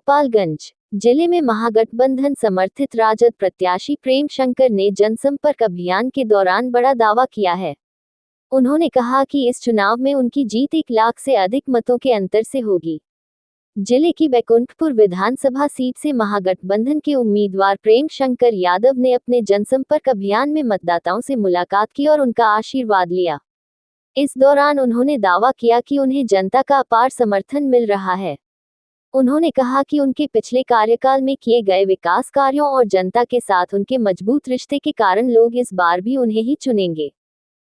गोपालगंज जिले में महागठबंधन समर्थित राजद प्रत्याशी प्रेम शंकर ने जनसंपर्क अभियान के दौरान बड़ा दावा किया है। उन्होंने कहा कि इस चुनाव में उनकी जीत 1 लाख से अधिक मतों के अंतर से होगी। जिले की बैकुंठपुर विधानसभा सीट से महागठबंधन के उम्मीदवार प्रेम शंकर यादव ने अपने जनसंपर्क अभियान में मतदाताओं से मुलाकात की और उनका आशीर्वाद लिया। इस दौरान उन्होंने दावा किया कि उन्हें जनता का अपार समर्थन मिल रहा है। उन्होंने कहा कि उनके पिछले कार्यकाल में किए गए विकास कार्यों और जनता के साथ उनके मजबूत रिश्ते के कारण लोग इस बार भी उन्हें ही चुनेंगे।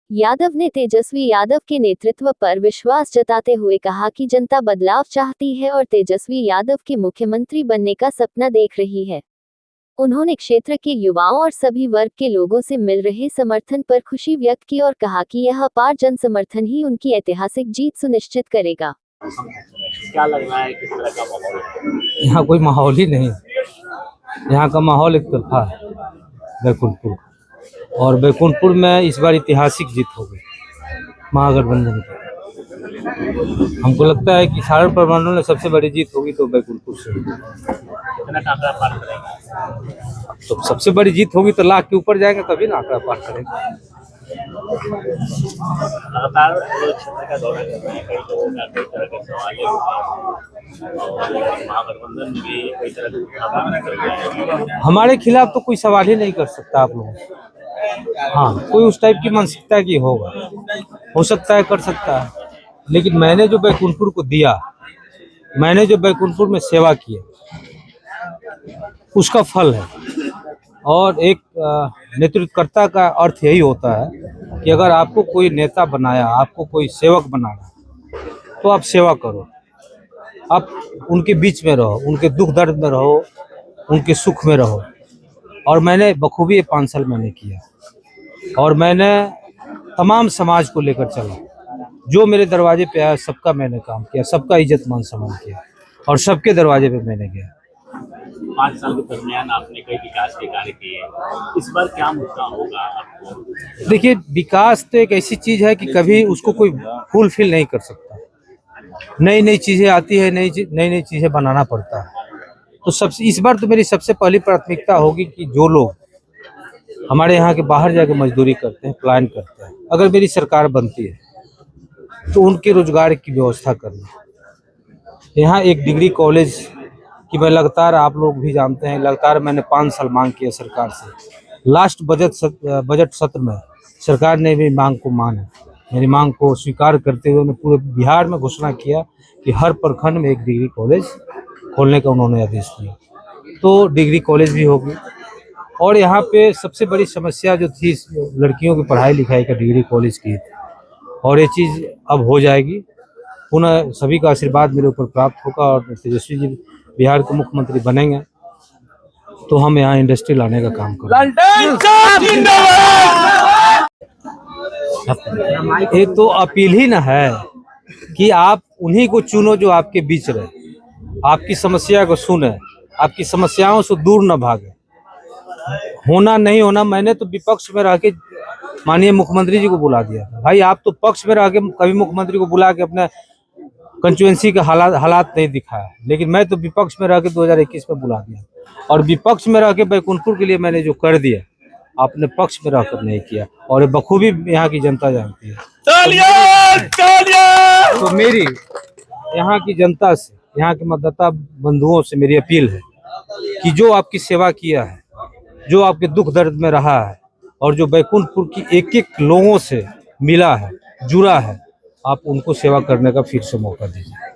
यादव ने तेजस्वी यादव के नेतृत्व पर विश्वास जताते हुए कहा कि जनता बदलाव चाहती है और तेजस्वी यादव के मुख्यमंत्री बनने का सपना देख रही है। उन्होंने क्षेत्र के युवाओं और सभी वर्ग के लोगों से मिल रहे समर्थन पर खुशी व्यक्त की और कहा कि यह अपार जन समर्थन ही उनकी ऐतिहासिक जीत सुनिश्चित करेगा। क्या लग रहा है, किस तरह का माहौल है? यहाँ कोई माहौल ही नहीं, यहाँ का माहौल एक तरफा है बैकुंठपुर, और बैकुंठपुर में इस बार ऐतिहासिक जीत हो गई महागठबंधन की। हमको लगता है कि सारण परमाणु में सबसे बड़ी जीत होगी तो बैकुंठपुर से। कितना आंकड़ा पार करेगा? तो सबसे बड़ी जीत होगी तो लाख के ऊपर जाएगा तभी ना आंकड़ा पार करेगा। लगातार क्षेत्र का दौरा कर रहे हैं, कई लोगों का कई तरह के सवाल और महागठबंधन भी कई तरह के सामना कर रहे हैं। हमारे खिलाफ तो कोई सवाल ही नहीं कर सकता आप लोगों से। हाँ, कोई उस टाइप की मानसिकता की होगा, हो सकता है, कर सकता है, लेकिन मैंने जो बैकुंठपुर को दिया, मैंने जो बैकुंठपुर में सेवा की, उसका फल है। और एक नेतृत्वकर्ता का अर्थ यही होता है कि अगर आपको कोई नेता बनाया, आपको कोई सेवक बनाया, तो आप सेवा करो, आप उनके बीच में रहो, उनके दुख दर्द में रहो, उनके सुख में रहो। और मैंने बखूबी ये 5 साल मैंने किया, और मैंने तमाम समाज को लेकर चला। जो मेरे दरवाजे पे आया सबका मैंने काम किया, सबका इज्जत मान सम्मान किया, और सबके दरवाजे पे मैंने गया। 5 साल के दरमियान आपने कई विकास के कार्य किए, इस बार क्या मुद्दा होगा आपको? देखिए, विकास तो एक ऐसी चीज है कि कभी उसको कोई फुलफिल नहीं कर सकता। नई नई चीजें आती है, नई नई चीजें बनाना पड़ता है। तो सबसे इस बार तो मेरी सबसे पहली प्राथमिकता होगी कि जो लोग हमारे यहाँ के बाहर जाके मजदूरी करते हैं, पलायन करते हैं, अगर मेरी सरकार बनती है तो उनके रोजगार की व्यवस्था करना। यहाँ एक डिग्री कॉलेज कि मैं लगातार, आप लोग भी जानते हैं, लगातार मैंने 5 साल मांग किया सरकार से। लास्ट बजट सत्र में सरकार ने भी मांग को माना, मेरी मांग को स्वीकार करते हुए उन्होंने पूरे बिहार में घोषणा किया कि हर प्रखंड में एक डिग्री कॉलेज खोलने का उन्होंने आदेश दिया। तो डिग्री कॉलेज भी होगी। और यहाँ पे सबसे बड़ी समस्या जो थी लड़कियों की पढ़ाई लिखाई का, डिग्री कॉलेज की, और ये चीज़ अब हो जाएगी। पुनः सभी का आशीर्वाद मेरे ऊपर प्राप्त होगा और तेजस्वी जी बिहार के मुख्यमंत्री बनेंगे तो हम यहाँ इंडस्ट्री लाने का काम करेंगे। एक तो अपील ही ना है कि आप उन्हीं को चुनो जो आपके बीच रहे, आपकी समस्या को सुने, आपकी समस्याओं से दूर न भागे। होना नहीं होना, मैंने तो विपक्ष में रह के माननीय मुख्यमंत्री जी को बुला दिया था। भाई, आप तो पक्ष में रह के कभी मुख्यमंत्री को बुला के अपने कंस्टिट्यूएंसी का हालात नहीं दिखाया, लेकिन मैं तो विपक्ष में रह के 2021 में बुला दिया। और विपक्ष में रह के बैकुंठपुर के लिए मैंने जो कर दिया, आपने पक्ष में रहकर नहीं किया, और ये बखूबी यहाँ की जनता जानती है। तो मेरी यहाँ की जनता से, यहाँ के मतदाता बंधुओं से मेरी अपील है कि जो आपकी सेवा किया है, जो आपके दुख दर्द में रहा है, और जो बैकुंठपुर की एक एक लोगों से मिला है, जुड़ा है, आप उनको सेवा करने का फिर से मौका दीजिए।